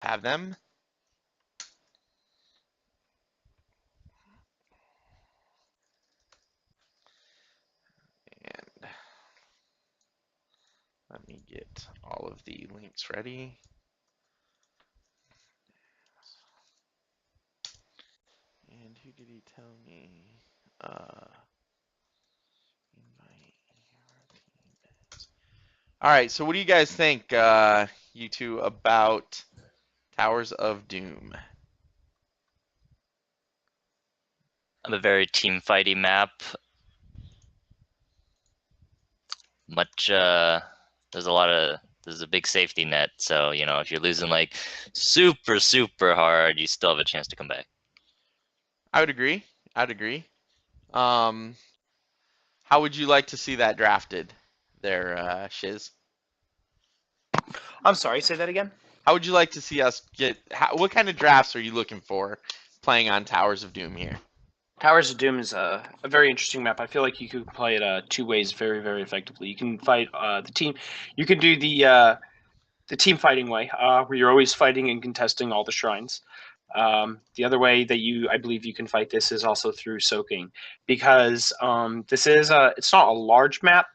have them. And let me get all of the links ready. And who did he tell me? All right, so what do you guys think, you two, about Towers of Doom? A very team fighty map. There's a big safety net, so if you're losing like super hard, you still have a chance to come back. I would agree. I'd agree. How would you like to see that drafted there, Shiz? I'm sorry, say that again? How would you like to see us what kind of drafts are you looking for playing on Towers of Doom here? Towers of Doom is a very interesting map. I feel like you could play it two ways very, very effectively. You can fight the team. You can do the team fighting way, where you're always fighting and contesting all the shrines. The other way that I believe you can fight this is also through soaking, because this is it's not a large map,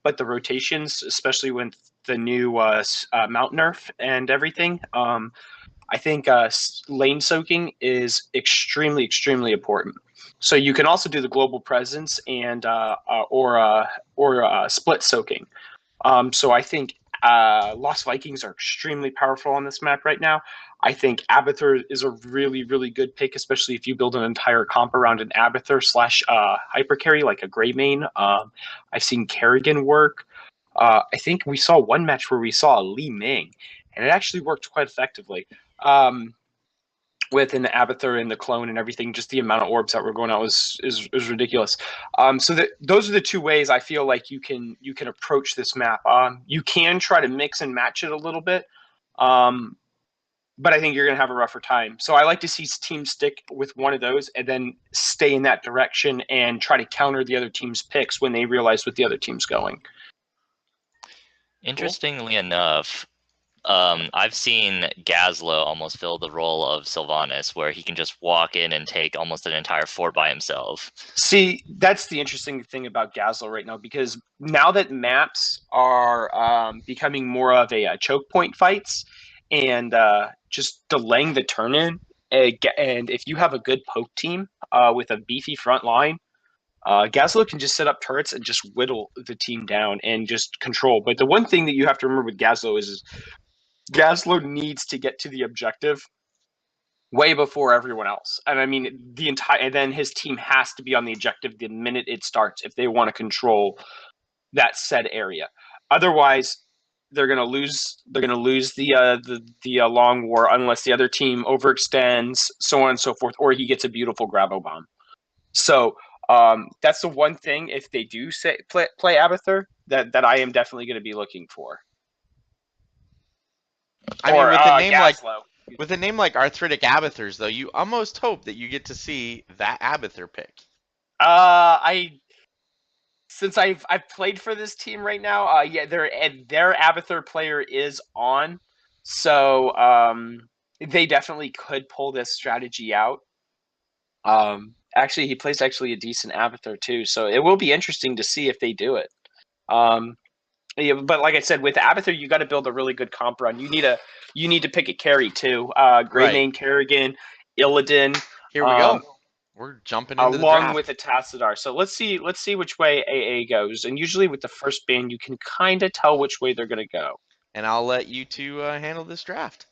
but the rotations, especially with the new mount nerf and everything, I think lane soaking is extremely important. So you can also do the global presence and or split soaking. So I think Lost Vikings are extremely powerful on this map right now. I think Abathur is a really good pick, especially if you build an entire comp around an Abathur slash hyper carry like a Greymane. I've seen Kerrigan work. I think we saw one match where we saw Li Ming, and it actually worked quite effectively. With an Abathur and the clone and everything, just the amount of orbs that were going out is ridiculous. So those are the two ways I feel like you can approach this map. You can try to mix and match it a little bit, but I think you're going to have a rougher time. So I like to see teams stick with one of those and then stay in that direction and try to counter the other team's picks when they realize what the other team's going. Interestingly enough, I've seen Gazlo almost fill the role of Sylvanas, where he can just walk in and take almost an entire fort by himself. See, that's the interesting thing about Gazlo right now, because now that maps are becoming more of a choke point fights and just delaying the turn in, and if you have a good poke team with a beefy front line, Gazlo can just set up turrets and just whittle the team down and just control. But the one thing that you have to remember with Gazlo is Gazlo needs to get to the objective way before everyone else. And I mean, and then his team has to be on the objective the minute it starts if they want to control that said area. Otherwise, they're going to lose. They're going to lose the long war unless the other team overextends, so on and so forth, or he gets a beautiful grabo bomb. So that's the one thing, if they do play Abathur, that I am definitely going to be looking for. I mean, with a name like Arthritic Abathurs, though, you almost hope that you get to see that Abathur pick. Since I've played for this team right now, yeah, their Abathur player is on, so they definitely could pull this strategy out. Actually, he plays a decent Abathur too, so it will be interesting to see if they do it. Yeah, but like I said, with Abathur, you got to build a really good comp run. You need to pick a carry too. Greymane, Kerrigan, Illidan. Here we go. We're jumping into the draft. Along with a Tassadar. So let's see which way AA goes. And usually with the first ban, you can kind of tell which way they're going to go. And I'll let you two handle this draft.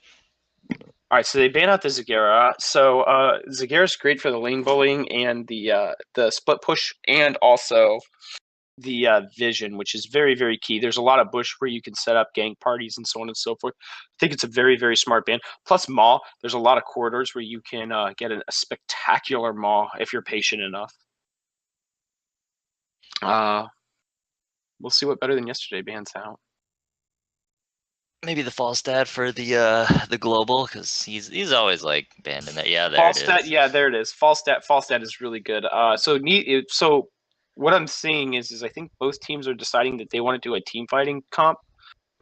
All right, so they ban out the Zagera. So Zagera's great for the lane bullying and the split push, and also the vision, which is very key. There's a lot of bush where you can set up gank parties and so on and so forth. I think it's a very smart ban. Plus Maw, there's a lot of corridors where you can get a spectacular Maw if you're patient enough. We'll see what Better Than Yesterday bans out. Maybe the Falstad for the global, because he's always like banned in that. Yeah, there Falstad, it is. Yeah, there it is. Falstad is really good. So what I'm seeing is I think both teams are deciding that they want to do a team fighting comp.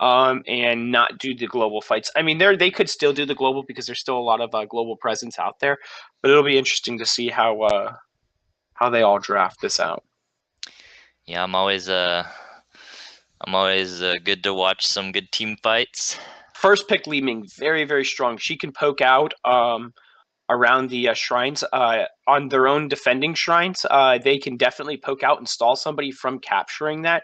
and not do the global fights. I mean, they could still do the global because there's still a lot of global presence out there, but it'll be interesting to see how they all draft this out. Yeah, I'm always good to watch some good team fights. First pick Li Ming, very, very strong. She can poke out around the shrines on their own defending shrines. They can definitely poke out and stall somebody from capturing that.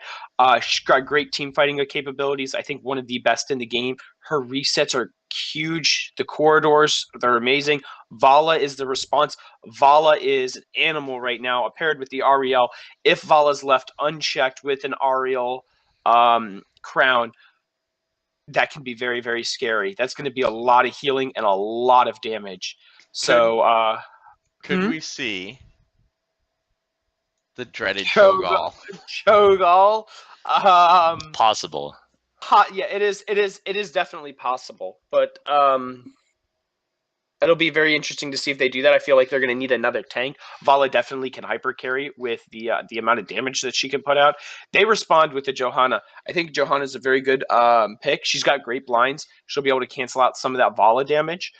She's got great team fighting capabilities. I think one of the best in the game. Her resets are huge. The corridors, they're amazing. Vala is the response. Vala is an animal right now, paired with the Ariel. If Vala's left unchecked with an Ariel crown, that can be very, very scary. That's going to be a lot of healing and a lot of damage. So, could we see the dreaded Cho'Gall? Cho'Gall? Possible. Yeah, it is definitely possible, but it'll be very interesting to see if they do that. I feel like they're going to need another tank. Vala definitely can hyper carry with the amount of damage that she can put out. They respond with the Johanna. I think Johanna's a very good pick. She's got great blinds. She'll be able to cancel out some of that Vala damage.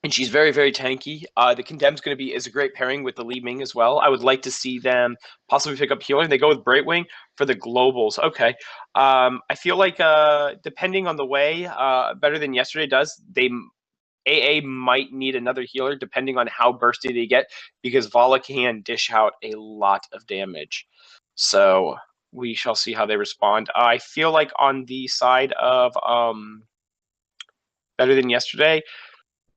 And she's very, very tanky. The Condemn's going to be is a great pairing with the Li Ming as well. I would like to see them possibly pick up healer. They go with Brightwing for the globals. Okay. I feel like depending on the way, better than yesterday does, AA might need another healer depending on how bursty they get, because Vala can dish out a lot of damage. So we shall see how they respond. I feel like on the side of better than yesterday,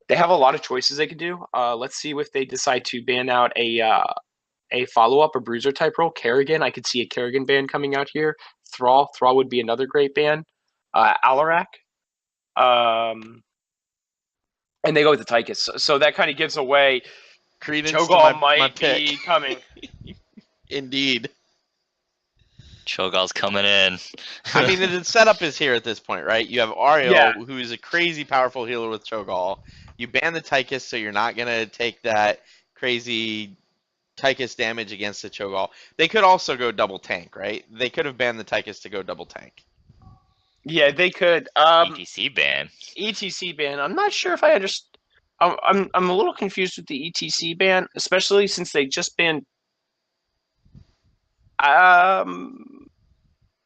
they have a lot of choices they can do. Let's see if they decide to ban out a follow-up, a bruiser type role. Kerrigan, I could see a Kerrigan ban coming out here. Thrall would be another great ban. Alarak. And they go with the Tychus. So that kind of gives away Cho'Gall might be coming. Indeed. Cho'Gall's coming in. I mean, the setup is here at this point, right? You have Ariel, who is a crazy powerful healer with Cho'Gall. You ban the Tychus, so you're not going to take that crazy Tychus damage against the Cho'Gall. They could also go double tank, right? They could have banned the Tychus to go double tank. Yeah, they could. ETC ban. ETC ban. I'm not sure if I understand. I'm a little confused with the ETC ban, especially since they just banned.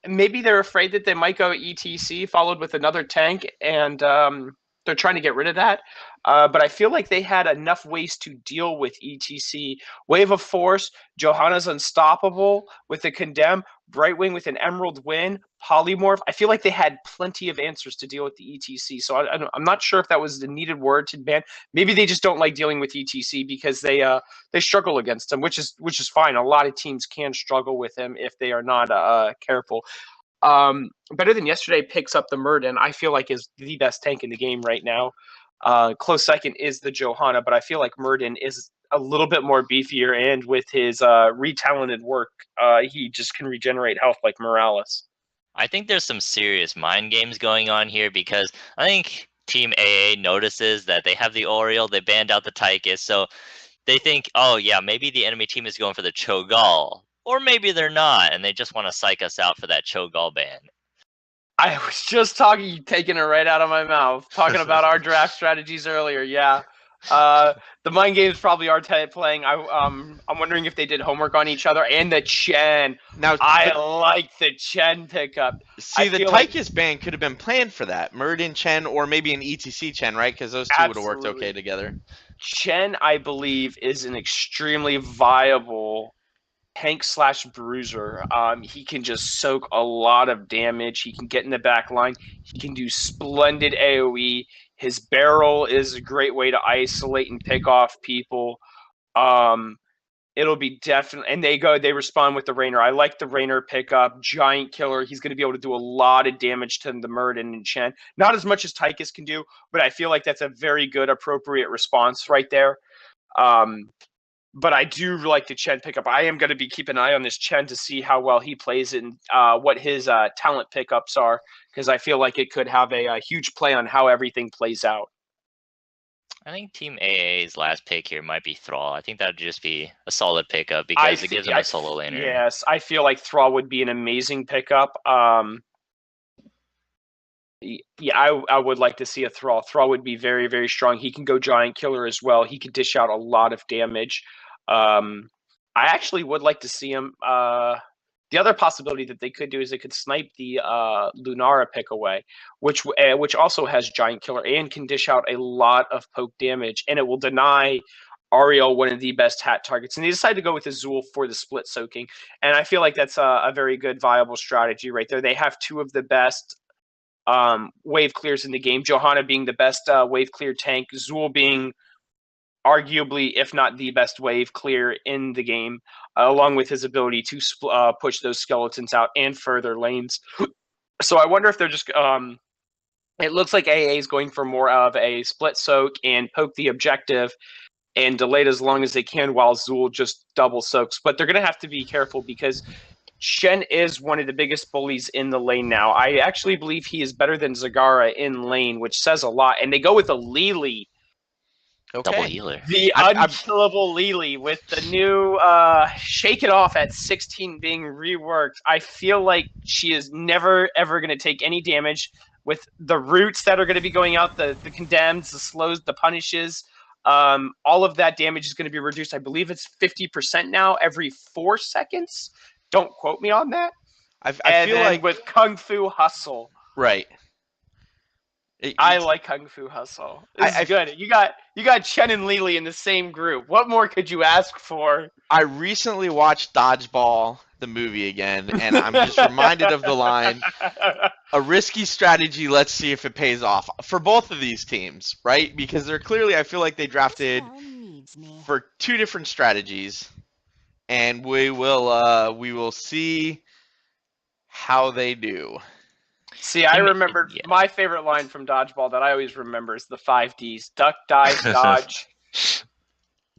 Maybe they're afraid that they might go ETC followed with another tank, and they're trying to get rid of that. But I feel like they had enough ways to deal with ETC. Wave of Force, Johanna's unstoppable with the Condemn, Brightwing with an Emerald Wind, Polymorph. I feel like they had plenty of answers to deal with the ETC. So I'm not sure if that was the needed word to ban. Maybe they just don't like dealing with ETC because they struggle against him, which is fine. A lot of teams can struggle with him if they are not careful. Better than yesterday picks up the Murden. I feel like is the best tank in the game right now. Close second is the Johanna, but I feel like Murden is a little bit more beefier, and with his re-talented work, he just can regenerate health like Morales. I think there's some serious mind games going on here, because I think Team AA notices that they have the Oriole, they banned out the Tychus, so they think, oh yeah, maybe the enemy team is going for the Cho'Gall, or maybe they're not, and they just want to psych us out for that Cho'Gall ban. I was just taking it right out of my mouth, talking about our draft strategies earlier. Yeah, the mind games probably are playing. I'm wondering if they did homework on each other and the Chen. Now I like the Chen pickup. See, the Tychus ban could have been planned for that. Murden Chen, or maybe an ETC Chen, right? Because those two would have worked okay together. Chen, I believe, is an extremely viable tank / bruiser. He can just soak a lot of damage. He can get in the back line. He can do splendid AoE. His barrel is a great way to isolate and pick off people. It'll be definitely, and they respond with the Rainer. I like the Rainer pickup. Giant killer. He's going to be able to do a lot of damage to the Murden and Chen. Not as much as Tychus can do, but I feel like that's a very good, appropriate response right there. But I do like the Chen pickup. I am going to be keeping an eye on this Chen to see how well he plays and what his talent pickups are, because I feel like it could have a huge play on how everything plays out. I think Team AA's last pick here might be Thrall. I think that would just be a solid pickup because it gives him a solo laner. Yes, I feel like Thrall would be an amazing pickup. Yeah, I would like to see a Thrall. Thrall would be very, very strong. He can go Giant Killer as well. He could dish out a lot of damage. I actually would like to see him. The other possibility that they could do is they could snipe the Lunara pick away, which also has Giant Killer and can dish out a lot of poke damage, and it will deny Ariel one of the best hat targets. And they decided to go with Azul for the split soaking, and I feel like that's a very good, viable strategy right there. They have two of the best wave clears in the game. Johanna being the best wave clear tank, Zul being arguably, if not the best wave clear in the game, along with his ability to push those skeletons out and further lanes. So I wonder if they're just... it looks like AA is going for more of a split soak and poke the objective and delay it as long as they can while Zul just double soaks. But they're going to have to be careful because Shen is one of the biggest bullies in the lane now. I actually believe he is better than Zagara in lane, which says a lot. And they go with a Lili. Okay. Double healer. The unkillable Lili with the new Shake It Off at 16 being reworked. I feel like she is never, ever going to take any damage with the roots that are going to be going out, the condemns, the slows, the punishes. All of that damage is going to be reduced. I believe it's 50% now every 4 seconds. Don't quote me on that. I feel like with Kung Fu Hustle. Right. I like Kung Fu Hustle. This is good. You got Chen and Lili in the same group. What more could you ask for? I recently watched Dodgeball, the movie again, and I'm just reminded of the line, a risky strategy, let's see if it pays off. For both of these teams, right? Because they're clearly, I feel like they drafted for 2 different strategies, and we will see how they do. See, I remembered my favorite line from Dodgeball that I always remember is the 5 Ds. Duck, dive, dodge.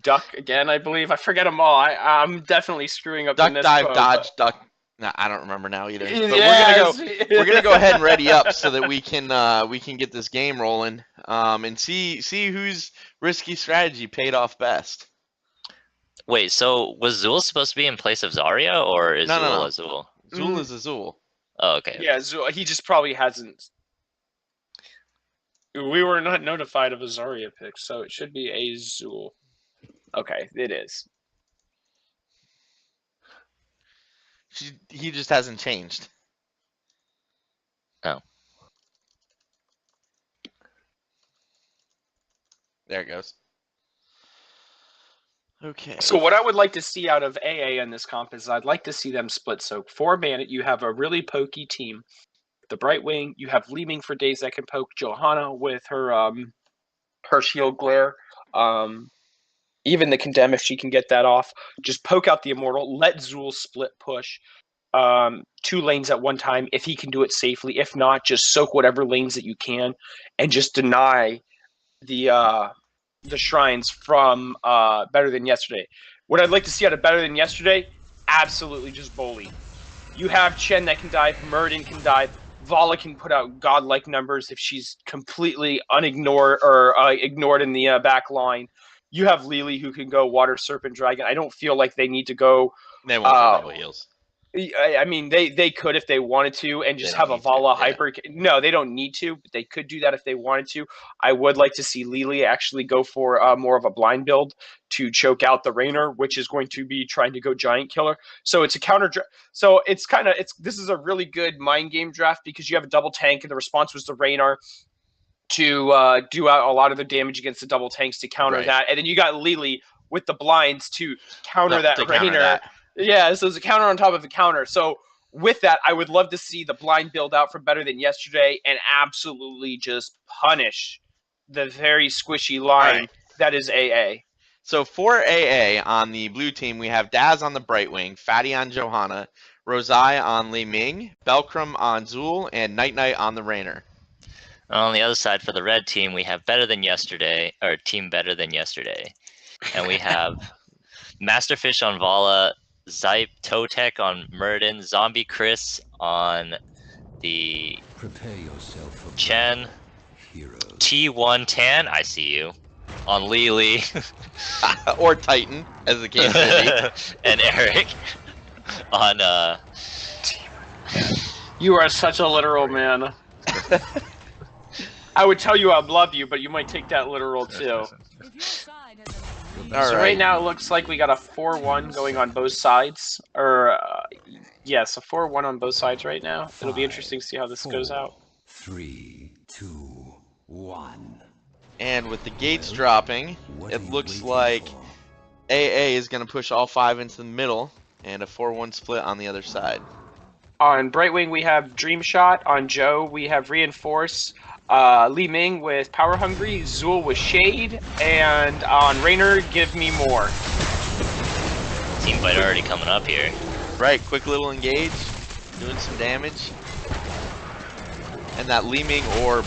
Duck again, I believe. I forget them all. I'm definitely screwing up Duck, in this dive, quote, dodge, duck. No, I don't remember now either. But yes. we're gonna go ahead and ready up so that we can get this game rolling and see whose risky strategy paid off best. Wait, so was Zul supposed to be in place of Zarya, or is Zul Azul? Zul is Azul. Oh, okay. Yeah, Zul, he just probably hasn't. We were not notified of a Zarya pick, so it should be a Zul. Okay, it is. He just hasn't changed. Oh. There it goes. Okay. So what I would like to see out of AA in this comp is I'd like to see them split soak. 4 Bandit, you have a really pokey team. The Brightwing, you have Leeming for days that can poke. Johanna with her shield glare. Even the Condemn, if she can get that off. Just poke out the Immortal. Let Zul split push 2 lanes at one time if he can do it safely. If not, just soak whatever lanes that you can and just deny the shrines from Better Than Yesterday. What I'd like to see out of Better Than Yesterday, absolutely just bully. You have Chen that can dive, Murden can dive, Vala can put out godlike numbers if she's completely ignored in the back line. You have Lili who can go Water Serpent Dragon. I don't feel like they need to go. They won't go double heals. I mean, they could if they wanted to, and just have a Vala hyper. Yeah. No, they don't need to, but they could do that if they wanted to. I would like to see Lili actually go for more of a blind build to choke out the Rainer, which is going to be trying to go Giant Killer. So it's a counter. So it's this is a really good mind game draft because you have a double tank, and the response was the Rainer to do out a lot of the damage against the double tanks to counter that, and then you got Lili with the blinds to counter that Rainer. Yeah, so it's a counter on top of a counter. So with that, I would love to see the blind build out for Better Than Yesterday and absolutely just punish the very squishy line that is AA. So for AA on the blue team, we have Daz on the Brightwing, Fatty on Johanna, Rosai on Li Ming, Belkram on Zul, and Night Knight on the Rainer. On the other side, for the red team, we have Better Than Yesterday, or Team Better Than Yesterday. And we have Masterfish on Vala, Zype Totek on Murden, Zombie Chris on the Chen, T1 Tan, I see you, on Lili, or Titan, as the case may be, and Eric on You are such a literal man. I would tell you I love you, but you might take that literal too. So right now it looks like we got a 4-1 going on both sides. Or, yes, a 4-1 on both sides right now. It'll be interesting to see how this goes out. 3, 2, 1. And with the gates dropping, it looks like AA is going to push all 5 into the middle, and a 4-1 split on the other side. On Brightwing, we have Dream Shot. On Joe, we have Reinforce. Li Ming with Power Hungry. Zool with Shade. And on Rainer, Give Me More. Team fight already coming up here. Right, quick little engage, doing some damage. And that Li Ming orb.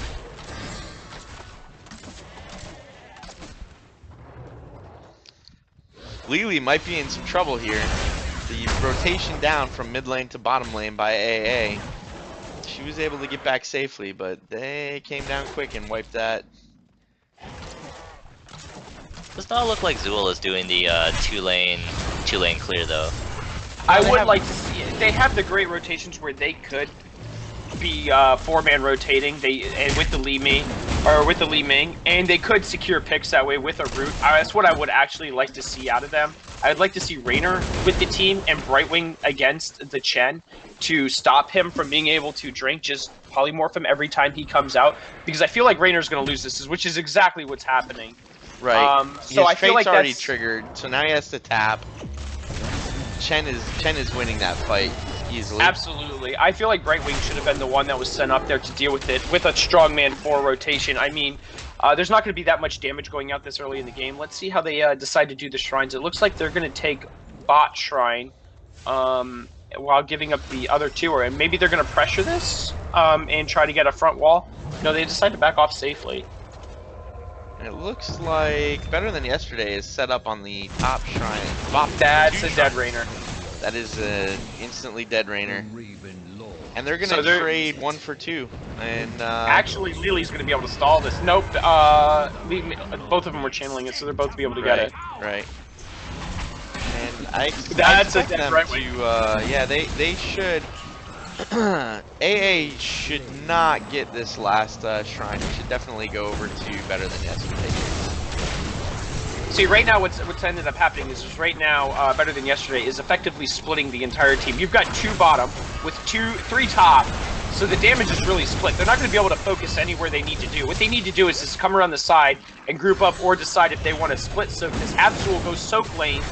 Lily might be in some trouble here. The rotation down from mid lane to bottom lane by AA. She was able to get back safely, but they came down quick and wiped that. Does not look like Zool is doing the two lane clear though. I would like to see it. They have the great rotations where they could be 4-man rotating. And with the Li Ming, and they could secure picks that way with a root. That's what I would actually like to see out of them. I'd like to see Rainer with the team and Brightwing against the Chen to stop him from being able to drink, just polymorph him every time he comes out, because I feel like Rainer's going to lose this, which is exactly what's happening. Right. So I feel like already that's triggered, so now he has to tap. Chen is winning that fight easily. Absolutely. I feel like Brightwing should have been the one that was sent up there to deal with it with a strongman 4 rotation. I mean, there's not going to be that much damage going out this early in the game. Let's see how they decide to do the shrines. It looks like they're going to take bot shrine while giving up the other 2, and maybe they're going to pressure this and try to get a front wall. No, they decide to back off safely. It looks like Better Than Yesterday is set up on the top shrine. That's a dead Rainer. That is an instantly dead Rainer. And they're going to trade 1 for 2. And actually, Lily's going to be able to stall this. Nope. Both of them were channeling it, so they'll both be able to get it. Right. And I That's expect a dead them right to, yeah, they should. AA should not get this last shrine. It should definitely go over to Better Than Yesterday. See, right now what's ended up happening is right now Better Than Yesterday is effectively splitting the entire team. You've got 2 bottom with 3 top, so the damage is really split. They're not going to be able to focus anywhere they need to do. What they need to do is just come around the side and group up, or decide if they want to split soak this. Absol will go soak lanes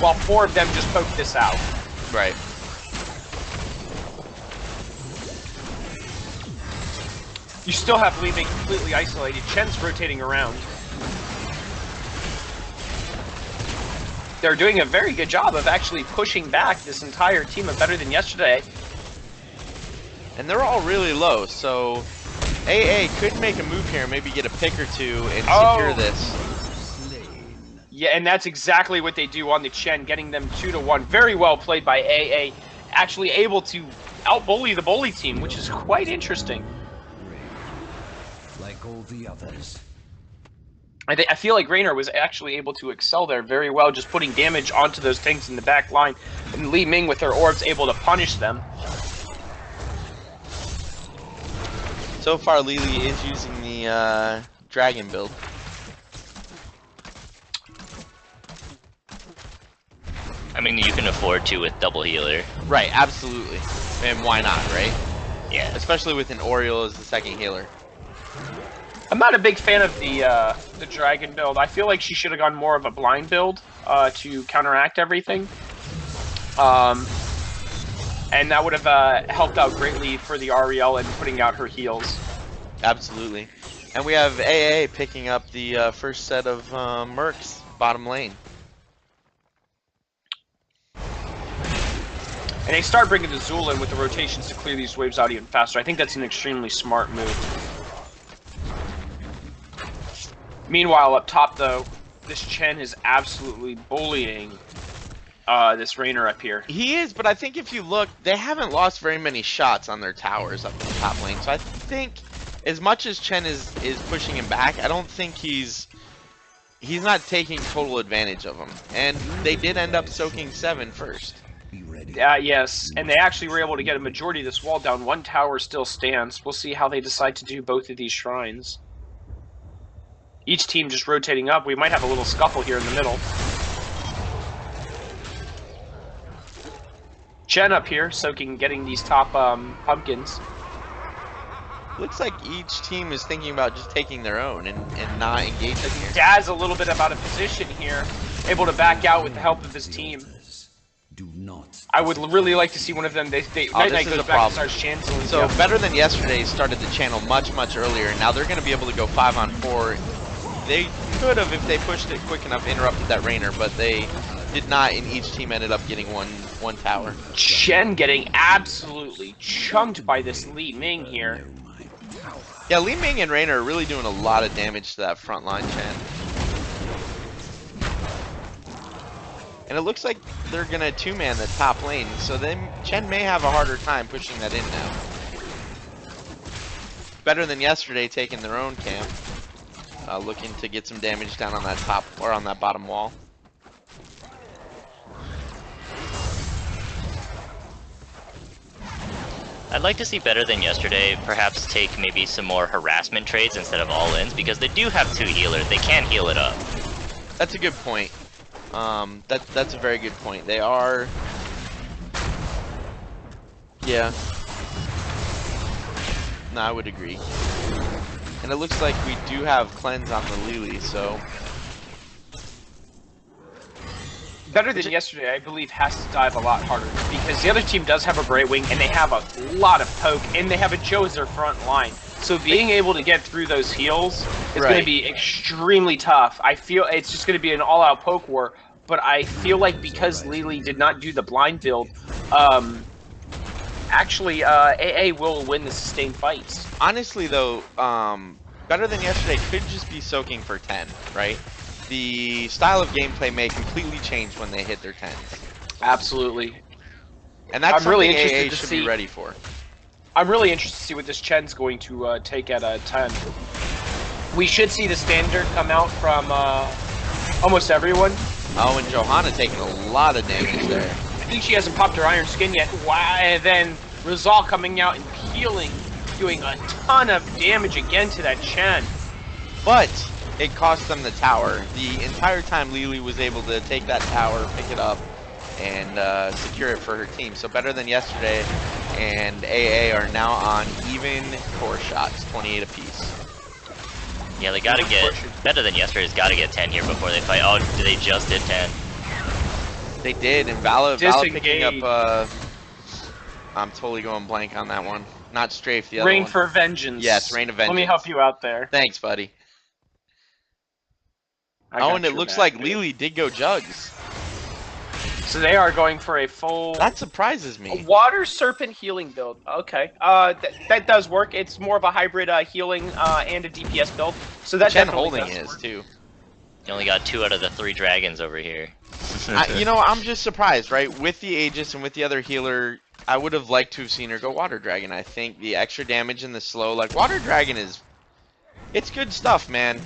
while 4 of them just poke this out. Right. You still have Li Ming completely isolated. Chen's rotating around. They're doing a very good job of actually pushing back this entire team of Better Than Yesterday. And they're all really low, so AA could make a move here, maybe get a pick or 2 and secure this. Yeah, and that's exactly what they do on the Chen, getting them 2-1. Very well played by AA, actually able to out-bully the bully team, which is quite interesting. Like all the others. I feel like Rainer was actually able to excel there very well, just putting damage onto those things in the back line, and Li Ming with her orbs able to punish them. So far, Lily is using the dragon build. I mean, you can afford to with double healer. Right, absolutely. And why not, right? Yeah. Especially with an Oriole as the second healer. I'm not a big fan of the dragon build. I feel like she should have gone more of a blind build to counteract everything. And that would have helped out greatly for the Ariel and putting out her heals. Absolutely. And we have AA picking up the first set of mercs bottom lane. And they start bringing the Zool in with the rotations to clear these waves out even faster. I think that's an extremely smart move. Meanwhile, up top, though, this Chen is absolutely bullying this Rainer up here. He is, but I think if you look, they haven't lost very many shots on their towers up in the top lane. So I think as much as Chen is pushing him back, I don't think he's not taking total advantage of him. And they did end up soaking 7 first. Be ready. Yes, and they actually were able to get a majority of this wall down. One tower still stands. We'll see how they decide to do both of these shrines. Each team just rotating up. We might have a little scuffle here in the middle. Chen up here, soaking, getting these top pumpkins. Looks like each team is thinking about just taking their own and not engaging here. Dad's a little bit out of position here, able to back out with the help of his team. Do not. I would really like to see one of them. Night Night goes back and starts chanceling. So Better Than Yesterday started the channel much earlier, and now they're going to be able to go 5-on-4. They could have, if they pushed it quick enough, interrupted that Rainer, but they did not, and each team ended up getting one tower. Chen getting absolutely chunked by this Li Ming here. Yeah, Li Ming and Rainer are really doing a lot of damage to that front line, Chen. And it looks like they're going to two-man the top lane, so then Chen may have a harder time pushing that in now. Better Than Yesterday taking their own camp, looking to get some damage down on that top, or on that bottom wall. I'd like to see Better Than Yesterday perhaps take maybe some more harassment trades instead of all-ins, because they do have 2 healers. They can heal it up. That's a good point. That's a very good point. They are... Yeah. No, I would agree. And it looks like we do have cleanse on the Lily, so... Better Than Yesterday, I believe, has to dive a lot harder, because the other team does have a Brightwing, and they have a lot of poke, and they have a Joe as their front line. So being able to get through those heals is going to be extremely tough. I feel it's just going to be an all-out poke war, but I feel like because Lily did not do the blind build, actually, AA will win the sustained fights. Honestly, though, Better Than Yesterday could just be soaking for 10, right? The style of gameplay may completely change when they hit their 10s. Absolutely. And that's I'm really something AA interested to should see. be ready for. I'm really interested to see what this Chen's going to take at a 10. We should see the standard come out from almost everyone. Oh, and Johanna taking a lot of damage there. I think she hasn't popped her iron skin yet. Wow, and then Rizal coming out and healing, doing a ton of damage again to that Chen. But it cost them the tower. The entire time Lily was able to take that tower, pick it up, and secure it for her team. So Better Than Yesterday and AA are now on even core shots, 28 apiece. Yeah, they gotta get... Better Than Yesterday's gotta get 10 here before they fight. Oh, they just did 10. They did, and Vala picking up... I'm totally going blank on that one. Not Strafe, the other Rain one. for Vengeance. Yes, Rain of Vengeance. Let me help you out there. Thanks, buddy. Oh, and it looks like Lily did go Jugs. So they are going for a full... That surprises me. A Water Serpent healing build. Okay. That does work. It's more of a hybrid healing and a DPS build. So that Chen definitely holding does is, work. too. You only got 2 out of the 3 dragons over here. You know, I'm just surprised, right? With the Aegis and with the other healer, I would have liked to have seen her go Water Dragon. I think the extra damage and the slow... Like, Water Dragon is... It's good stuff, man.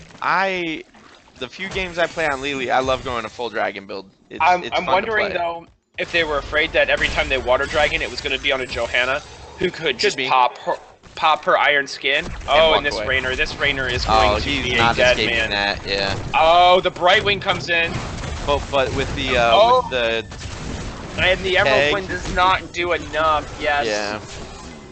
The few games I play on Lily, I love going a full dragon build. I'm wondering though if they were afraid that every time they water dragon, it was going to be on a Johanna who could just pop her iron skin. Oh, and this Rainer is going to be a dead man. That, yeah. Oh, the Brightwing comes in. But with the and the Emerald Wind does not do enough. Yes. Yeah.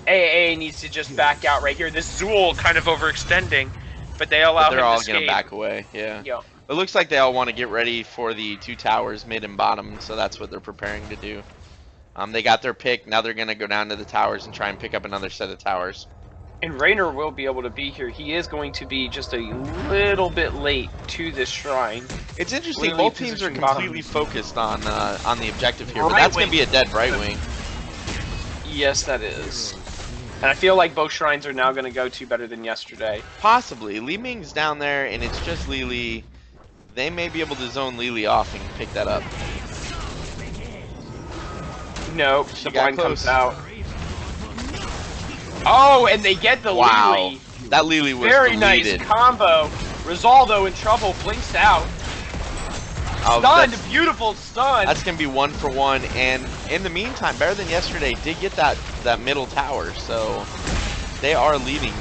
AA needs to just back out right here. This Zool kind of overextending. But they allow him to escape. They're all going to back away, yeah. Yep. It looks like they all want to get ready for the 2 towers, mid and bottom, so that's what they're preparing to do. They got their pick, now they're going to go down to the towers and try and pick up another set of towers. And Rainer will be able to be here. He is going to be just a little bit late to this shrine. It's interesting, both teams are completely focused on the objective here, but that's going to be a dead Brightwing. Yes, that is. And I feel like both shrines are now going to go to Better Than Yesterday. Possibly. Li Ming's down there, and it's just Lily. They may be able to zone Lily off and pick that up. No, the blind comes out. Oh, and they get the Lily. That Lily was very deleted. Nice combo. Rizaldo in trouble, blinks out. Oh, Stunned, beautiful stun. That's going to be 1 for 1. And in the meantime, Better Than Yesterday did get that middle tower. So they are leading.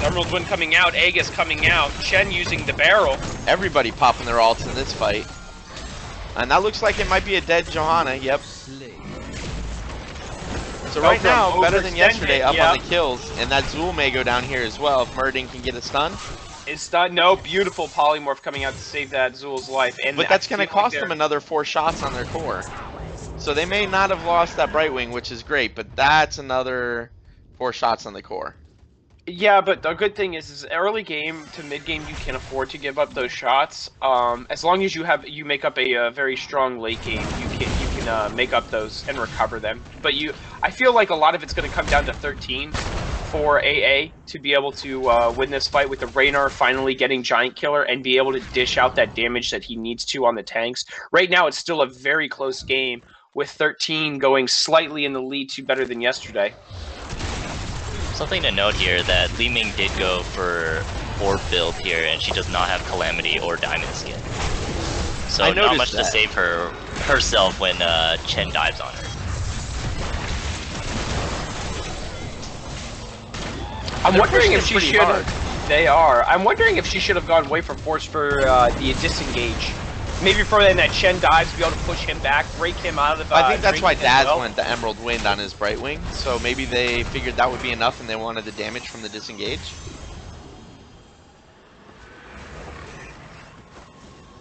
Emerald Wind coming out, Aegis coming out, Chen using the barrel. Everybody popping their ults in this fight. And that looks like it might be a dead Johanna. Yep. So right now, Better Than Yesterday up on the kills. And that Zool may go down here as well if Murden can get a stun. It's done. No, beautiful polymorph coming out to save that Zool's life. And but that's going to cost them another 4 shots on their core. So they may not have lost that Brightwing, which is great, but that's another 4 shots on the core. Yeah, but the good thing is early game to mid game you can afford to give up those shots. As long as you make up a very strong late game, you can make up those and recover them. But I feel like a lot of it's going to come down to 13 for AA to be able to win this fight with the Raynar finally getting Giant Killer and be able to dish out that damage that he needs to on the tanks. Right now it's still a very close game with 13 going slightly in the lead to Better Than Yesterday. Something to note here that Li Ming did go for Orb build here, and she does not have Calamity or Diamond Skin. So not much to save herself when Chen dives on her. I'm wondering if she should. They are. I'm wondering if she should have gone away from Force for the disengage. Maybe for then that Chen dives, be able to push him back, break him out of the. I think that's why Daz went the Emerald Wind on his Brightwing. So maybe they figured that would be enough, and they wanted the damage from the disengage.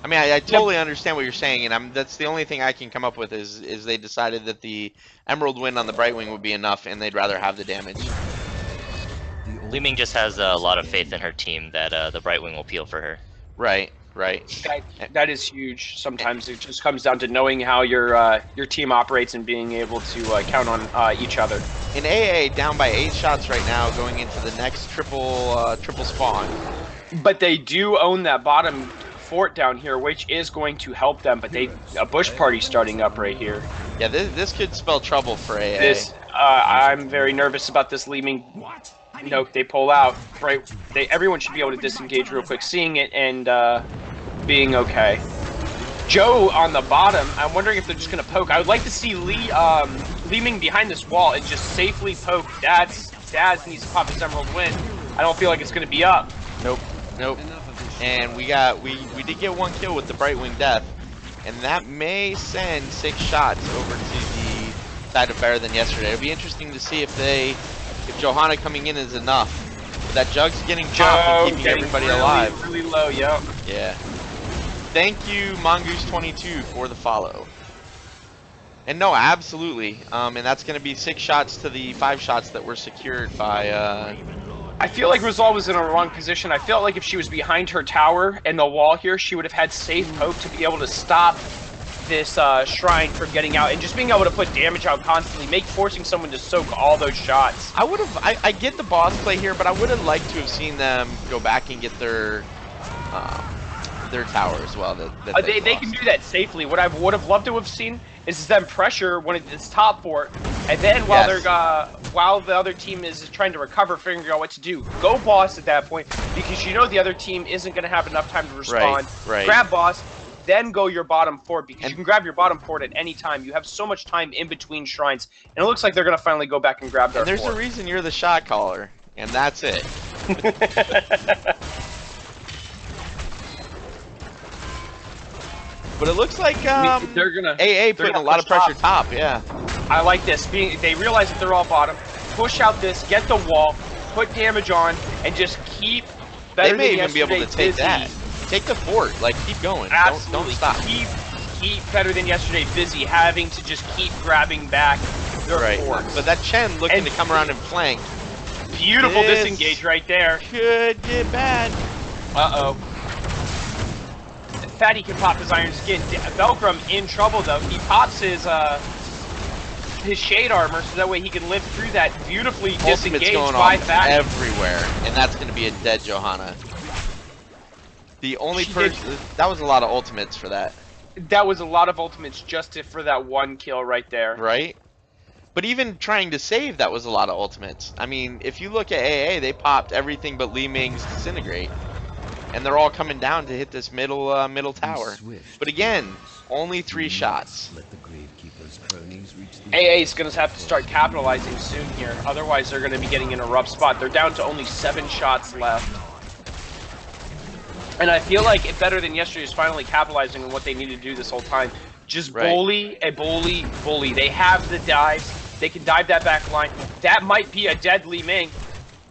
I mean, I totally understand what you're saying, and that's the only thing I can come up with is they decided that the Emerald Wind on the Brightwing would be enough, and they'd rather have the damage. Li Ming just has a lot of faith in her team that the Brightwing will peel for her. Right. That is huge. Sometimes it just comes down to knowing how your team operates and being able to count on each other. In AA, down by 8 shots right now, going into the next triple spawn. But they do own that bottom fort down here, which is going to help them. But a bush party starting up right here. Yeah, this could spell trouble for AA. I'm very nervous about this Li Ming. Nope, they pull out. Right, everyone should be able to disengage real quick, seeing it and being okay. Joe on the bottom. I'm wondering if they're just gonna poke. I would like to see Li Ming behind this wall and just safely poke. Daz needs to pop his Emerald Wind. I don't feel like it's gonna be up. Nope. And we did get 1 kill with the Brightwing death, and that may send 6 shots over to the side of Better Than Yesterday. It'll be interesting to see if Johanna coming in is enough. But that Jug's getting popped and keeping everybody alive. Really low, yeah. Yeah. Thank you, Mongoose22, for the follow. And no, absolutely. And that's going to be 6 shots to the 5 shots that were secured by... I feel like Rizal was in a wrong position. I felt like if she was behind her tower and the wall here, she would have had safe poke to be able to stop this shrine from getting out and just being able to put damage out constantly, forcing someone to soak all those shots. I get the boss play here, but I would have liked to have seen them go back and get their tower as well. They can do that safely. What I would have loved to have seen is them pressure one of this top fort, and then while the other team is trying to recover, figuring out what to do, go boss at that point, because you know the other team isn't going to have enough time to respond. Right. Grab boss, then go your bottom fort, because you can grab your bottom fort at any time. You have so much time in between shrines, and it looks like they're going to finally go back and grab their fort. And there's a reason you're the shot caller, and that's it. But it looks like they're gonna AA putting a lot of pressure top. Yeah. I like this. They realize that they're all bottom. Push out this, get the wall, put damage on, and just keep. They may even be able to take that. Take the fort. Like, keep going. Absolutely. Don't stop. Keep Better Than Yesterday busy, having to just keep grabbing back their forts. But that Chen looking to come around and flank. Beautiful disengage right there. Could get bad. Uh-oh. Fatty can pop his Iron Skin. Velcrum in trouble though. He pops his shade armor so that way he can live through that beautifully disengaged by Fatty. Everywhere, and that's going to be a dead Johanna. The only person that was a lot of ultimates for that. That was a lot of ultimates just for that 1 kill right there. Right. But even trying to save, that was a lot of ultimates. I mean, if you look at AA, they popped everything but Li Ming's Disintegrate. and they're all coming down to hit this middle tower. But again, only 3 shots. Let the Gravekeeper's cronies reach the AA is going to have to start capitalizing soon here. Otherwise, they're going to be getting in a rough spot. They're down to only 7 shots left. And I feel like it better than yesterday is finally capitalizing on what they needed to do this whole time. Just bully, bully. They have the dives. They can dive that back line. That might be a deadly Ming.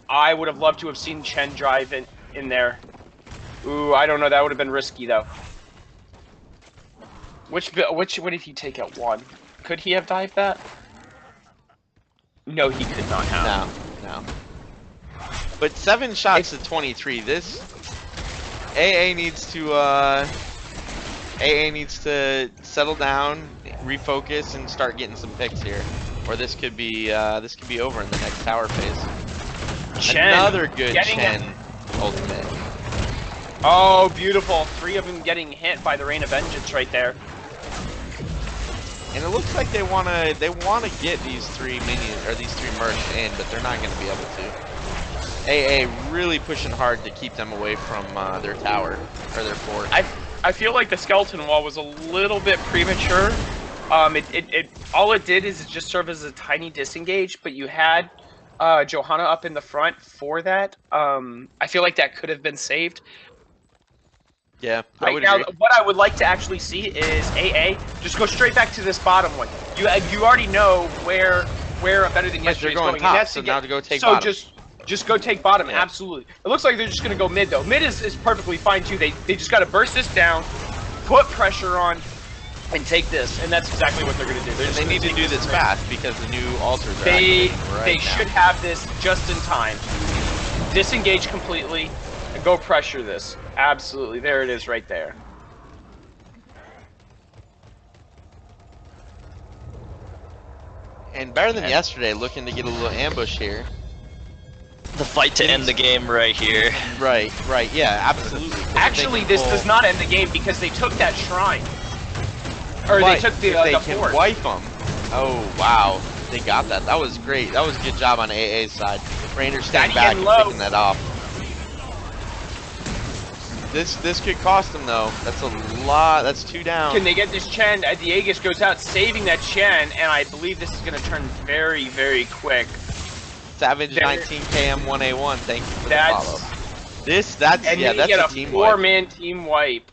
I would have loved to have seen Chen drive in there. Ooh, I don't know. That would have been risky, though. Which what did he take at 1? Could he have dived that? No, he could not have. No. But 7 shots to 23. This AA needs to settle down, refocus, and start getting some picks here, or this could be over in the next tower phase. Chen, another good Chen ultimate. Oh, beautiful! 3 of them getting hit by the Rain of Vengeance right there. And it looks like they wanna get these 3 minions or these 3 mercs in, but they're not gonna be able to. AA really pushing hard to keep them away from their tower or their fort. I feel like the skeleton wall was a little bit premature. All it did is just serve as a tiny disengage, but you had Johanna up in the front for that. I feel like that could have been saved. Yeah, right now, what I would like to actually see is AA just go straight back to this bottom one. You already know where a better than yesterday is going. Top, and that's so now to go take bottom. Just go take bottom, absolutely. It looks like they're just going to go mid, though. Mid is perfectly fine, too. They just got to burst this down, put pressure on, and take this. And that's exactly what they're going to do. They need to do this fast because the new altars are They now. should have this just in time. Disengage completely and go pressure this. Absolutely. There it is right there. And better than yesterday, looking to get a little ambush here. The fight to end the game right here. Right, yeah, absolutely. Actually, this does not end the game because they took that shrine. Or they took the they fort. can wipe them. Oh, wow. They got that. That was great. That was a good job on AA's side. Rainer staying back and picking that off. This could cost them, though. That's a lot. That's 2 down. Can they get this Chen? The Aegis goes out, saving that Chen, and I believe this is going to turn very, very quick. Savage 19KM1A1, thank you for the follow. That's a team wipe. 4-man team wipe.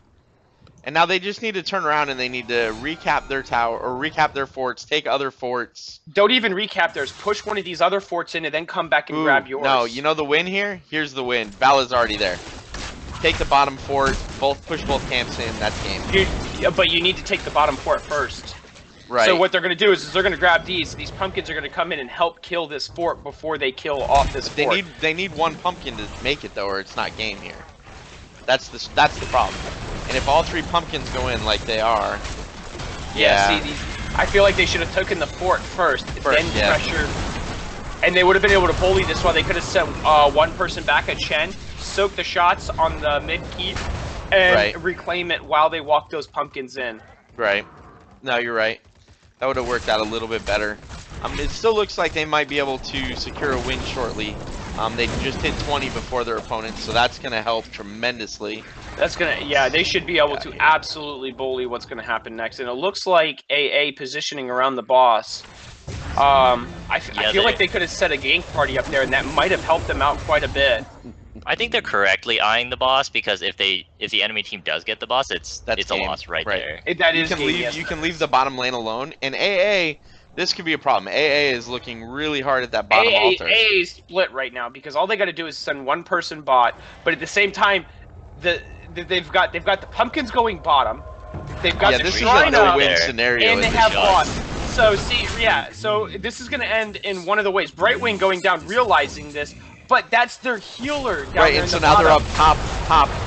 And now they just need to turn around and they need to recap their tower or recap their forts, take other forts. Don't even recap theirs. Push one of these other forts in and then come back and grab yours. No, you know the win here? Here's the win. Vala's already there. Take the bottom fort, push both camps in, that's game. But you need to take the bottom fort first. Right. So what they're going to do is they're going to grab these. These pumpkins are going to come in and help kill this fort before they kill off this fort. They need 1 pumpkin to make it though, or it's not game here. That's the problem. And if all 3 pumpkins go in like they are, see, I feel like they should have taken the fort first then pressure, and they would have been able to bully this while they could have sent 1 person back at Chen, soak the shots on the mid keep, and reclaim it while they walk those pumpkins in. Right. No, you're right. That would have worked out a little bit better. It still looks like they might be able to secure a win shortly. They just hit 20 before their opponent, so that's going to help tremendously. That's going to, they should be able to absolutely bully what's going to happen next. And it looks like AA positioning around the boss. I feel like they could have set a gank party up there, and that might have helped them out quite a bit. I think they're correctly eyeing the boss because if the enemy team does get the boss, it's a loss right there. You can leave the bottom lane alone, and AA, this could be a problem. AA is looking really hard at that bottom altar. AA is split right now because all they got to do is send 1 person bot, but at the same time, they've got the pumpkins going bottom. They've got the shrine up, no-win scenario, and they have boss. So so this is going to end in one of the ways. Brightwing going down, realizing this. But that's their healer down there and so now they're up top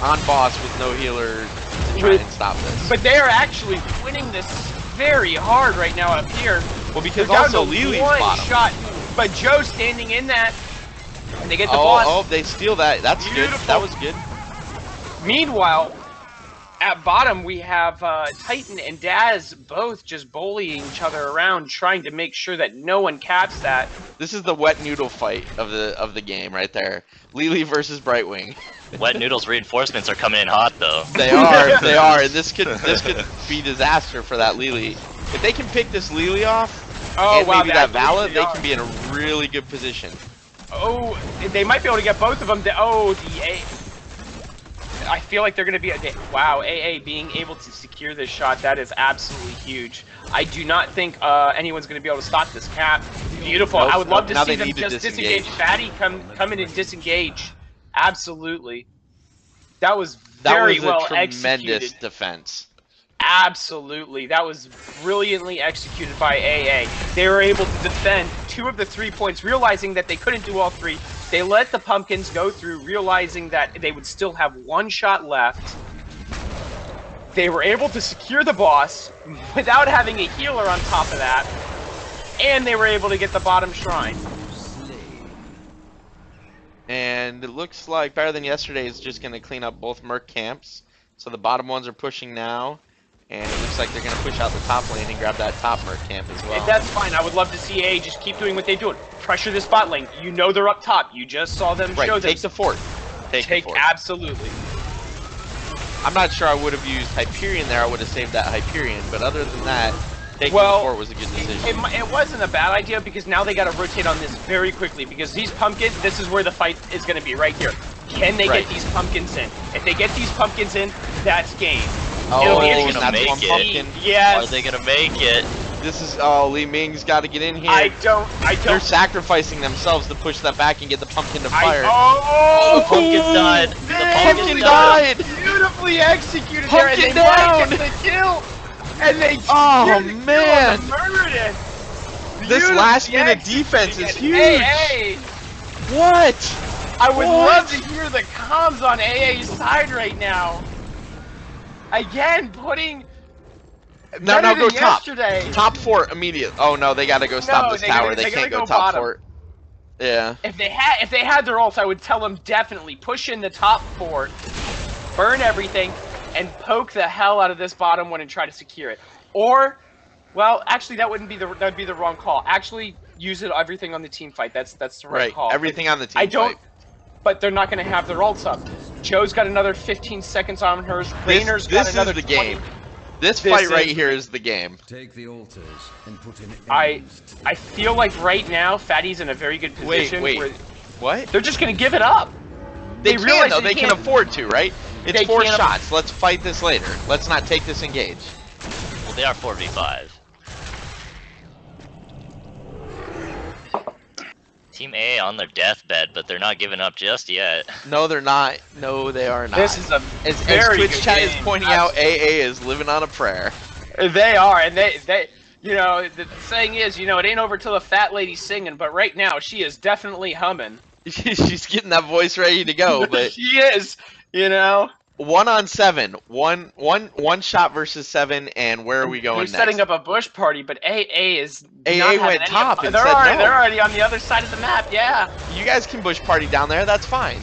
on boss with no healer to try and stop this. But they are actually winning this very hard right now up here. Well, because also Lily's bottom. Shot, but Joe standing in that, and they get the boss. Oh, they steal that. That's beautiful. Good. That was good. Meanwhile, at bottom we have Titan and Daz both just bullying each other around, trying to make sure that no one caps that. This is the wet noodle fight of the game right there. Lily versus Brightwing. Wet Noodle's reinforcements are coming in hot, though. They are, and this could be disaster for that Lily. If they can pick this Lily off, and maybe that Vala, they can be in a really good position. Oh, they might be able to get both of them. I feel like they're going to be... Wow, AA being able to secure this shot, that is absolutely huge. I do not think anyone's going to be able to stop this cap. Beautiful. Nope, I would love to now see they them need to just disengage. Fatty come in and disengage. Absolutely. That was very well executed. Tremendous defense. Absolutely. That was brilliantly executed by AA. They were able to defend 2 of the 3 points, realizing that they couldn't do all 3. They let the pumpkins go through, realizing that they would still have 1 shot left. They were able to secure the boss without having a healer on top of that. And they were able to get the bottom shrine. And it looks like Better Than Yesterday is just going to clean up both Merc camps. So the bottom ones are pushing now. And it looks like they're going to push out the top lane and grab that top Merc camp as well. That's fine. I would love to see A just keep doing what they're doing. Pressure this bot lane. You know they're up top. You just saw them show them. Take the fort. Take the fort. Absolutely. I'm not sure I would have used Hyperion there. I would have saved that Hyperion. But other than that, taking the fort was a good decision. It wasn't a bad idea because now they got to rotate on this very quickly because these pumpkins, this is where the fight is going to be right here. Can they get these pumpkins in? If they get these pumpkins in, that's game. Oh, they're gonna make it. Yes. Are they gonna make it? This is Li Ming's got to get in here. I don't. They're sacrificing themselves to push that back and get the pumpkin to fire. The pumpkin's died. The pumpkin died. Beautifully executed pumpkin there, down. And they might get the kill. And they man, murdered it. This last minute defense is huge. AA. What? I would love to hear the comms on AA's side right now. Again, putting. No, go top. Yesterday. Top fort immediate. Oh no, they gotta go stop this tower. They can't go top fort. Yeah. If they had their ults, I would tell them definitely push in the top fort, burn everything, and poke the hell out of this bottom one and try to secure it. Or, well, actually that'd be the wrong call. Actually, use everything on the team fight. That's the right call. Everything on the team fight. But they're not going to have their ults up. Joe's got another 15 seconds on hers. Rainer's got another 20. This is the game. This fight right here is the game. Take the altars and put in I feel like right now Fatty's in a very good position. Wait. What? They're just going to give it up. They realize they can afford to, right? It's 4 shots. Let's fight this later. Let's not take this engage. Well, they are 4v5. Team A on their deathbed, but they're not giving up just yet. No, they're not. No, they are not. This is a as Twitch chat is pointing out, AA is living on a prayer. They are, and they, you know, the saying is, you know, it ain't over till the fat lady's singing, but right now she is definitely humming. She's getting that voice ready to go, but she is, you know. 1 on 7, one shot versus 7, and where are we going next? They're setting up a bush party, but AA is AA went top and they're said They're already on the other side of the map. Yeah. You guys can bush party down there. That's fine.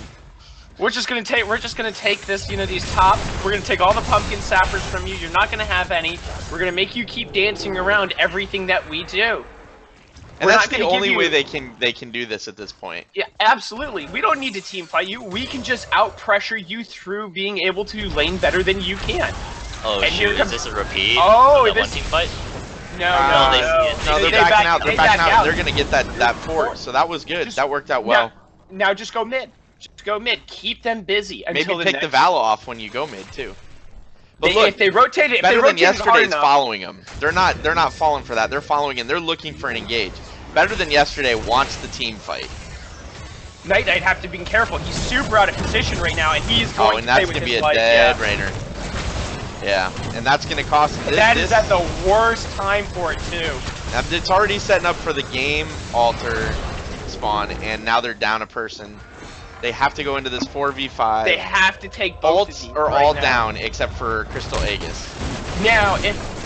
We're just gonna take this, you know, these top. We're gonna take all the pumpkin sappers from you. You're not gonna have any. We're gonna make you keep dancing around everything that we do. And that's the only way they can do this at this point. Yeah, absolutely. We don't need to team fight you. We can just out pressure you through being able to lane better than you can. Oh shoot! Is this a repeat? Oh, of that one team fight? No, they're backing out. They're backing out. They're gonna get that fort. So that was good. That worked out well. Now just go mid. Just go mid. Keep them busy until maybe take the Vala off when you go mid too. But look, if they rotate it, Better Than Yesterday's following them. They're not falling for that. They're following and they're looking for an engage. Better Than Yesterday wants the team fight. Night Knight have to be careful. He's super out of position right now, and he's going to play with his life. Oh, and that's going to be a dead Rainer. Yeah, and that's going to cost him. That is at the worst time for it, too. Now, it's already setting up for the game altar spawn, and now they're down a person. They have to go into this 4v5. They have to take both ults are all down except for Crystal Aegis. Now, if...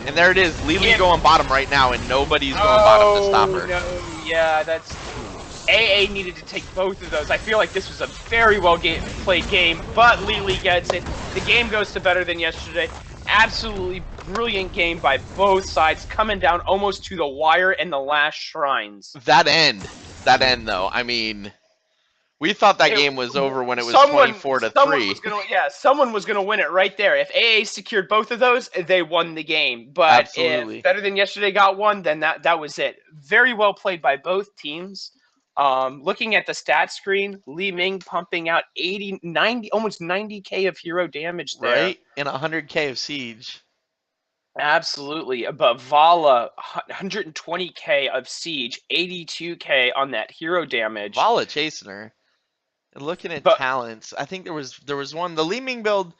And there it is, Lily going bottom right now, and nobody's going bottom to stop her. No, yeah, that's... AA needed to take both of those. I feel like this was a very well played game, but Lily gets it. The game goes to Better Than Yesterday. Absolutely brilliant game by both sides, coming down almost to the wire in the last shrines. That end though, I mean... We thought that game was over when it was someone 24-3. Someone was gonna win it right there. If AA secured both of those, they won the game. But Absolutely. if Better Than Yesterday got one, then that was it. Very well played by both teams. Looking at the stat screen, Li Ming pumping out 80, 90, almost 90k of hero damage there. Right? And 100k of siege. Absolutely. But Vala, 120k of siege, 82k on that hero damage. Vala chasing her. And looking at talents, I think there was one. The Li Ming build,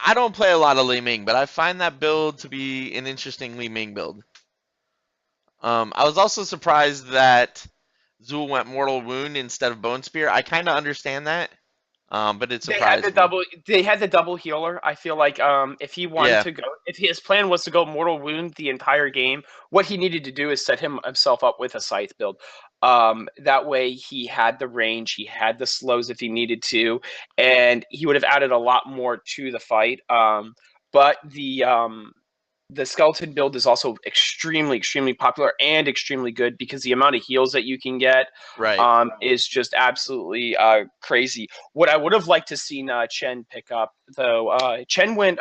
I don't play a lot of Li Ming, but I find that build to be an interesting Li Ming build. I was also surprised that Zul went Mortal Wound instead of Bone Spear. I kind of understand that, but it surprised me. They had the double healer. I feel like if he wanted to go, if his plan was to go Mortal Wound the entire game, what he needed to do is set himself up with a Scythe build. That way he had the range, he had the slows if he needed to, and he would have added a lot more to the fight. But the skeleton build is also extremely popular and extremely good because the amount of heals that you can get is just absolutely crazy. What I would have liked to see Chen pick up, though, Chen went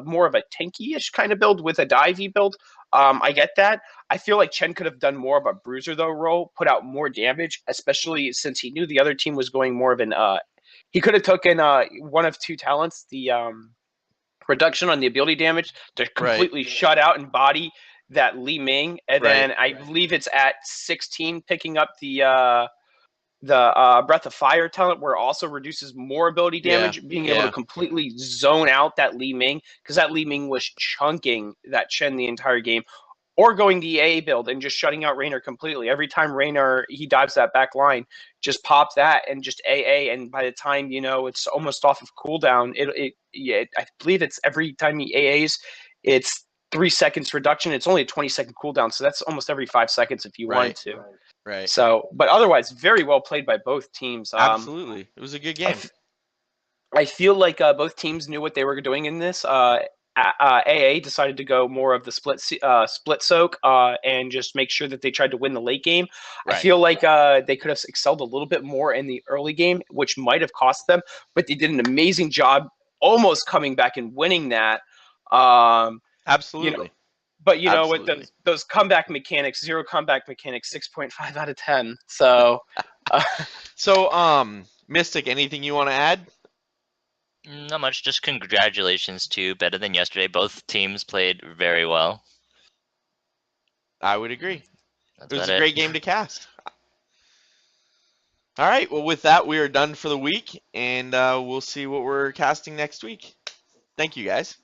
more of a tanky-ish kind of build with a divey build. I get that. I feel like Chen could have done more of a bruiser, though, role, put out more damage, especially since he knew the other team was going more of an he could have taken one of two talents, the reduction on the ability damage to completely shut out and body that Li Ming, and then I believe it's at 16 picking up the Breath of Fire talent, where it also reduces more ability damage, being able to completely zone out that Li Ming, because that Li Ming was chunking that Chen the entire game. Or going the AA build and just shutting out Raynor completely. Every time Raynor, he dives that back line, just pop that and just AA, and by the time, it's almost off of cooldown, I believe it's every time he AAs, it's 3 seconds reduction. It's only a 20-second cooldown, so that's almost every 5 seconds if you wanted to. Right. So, but otherwise, very well played by both teams. Absolutely. It was a good game. I feel like both teams knew what they were doing in this. AA decided to go more of the split soak and just make sure that they tried to win the late game. I feel like they could have excelled a little bit more in the early game, which might have cost them, but they did an amazing job almost coming back and winning that. Absolutely. But with those comeback mechanics, 0 comeback mechanics, 6.5 out of 10. So, Mystic, anything you want to add? Not much. Just congratulations to Better Than Yesterday. Both teams played very well. I would agree. That's it was a great game to cast. All right. Well, with that, we are done for the week, and we'll see what we're casting next week. Thank you, guys.